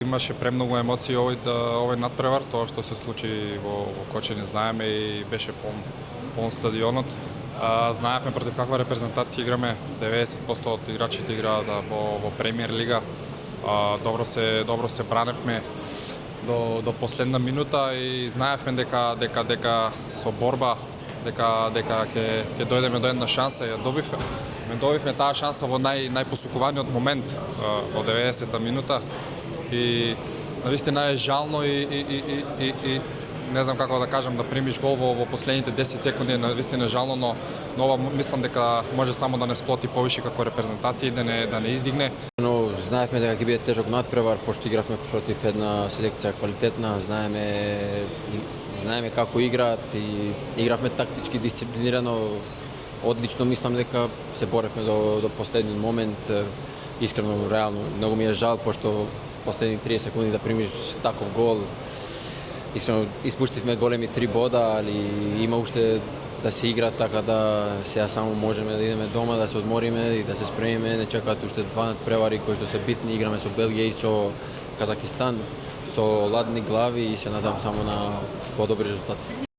Имаше премногу емоции овој надпревар, тоа што се случи во Кочани знаеме и беше полн стадионот. Знаевме против каква репрезентација играме, 90% од играчите играат во Премиер лига. Добро се браневме до последна минута и знаевме дека со борба дека ќе дојдеме до една шанса и ја добивме. Добивме таа шанса во најпосукуваниот момент во 90-та минута и навистина е жално и не знам како да кажам, да примиш гол во последните 10 секунди, навистина е жално, но ова мислам дека може само да не сплоти повише како репрезентација и да не издигне. Но знаевме дека ќе биде тежок надпревар, пошто игравме против една селекција квалитетна, знаеме како играат и игравме тактички дисциплинирано. Одлично мислам дека се боревме до последниот момент. Искрено, реално, многу ми е жал, пошто последни 30 секунди да примиш таков гол. Искрено, испуштивме големи 3 бода, али има уште да се игра, така да сега само можеме да идеме дома, да се одмориме и да се спремиме. Не чекаат уште 2 надпревари кои што се битни. Играме со Белгија и со Казакистан, со ладни глави и се надам само на подобри резултати.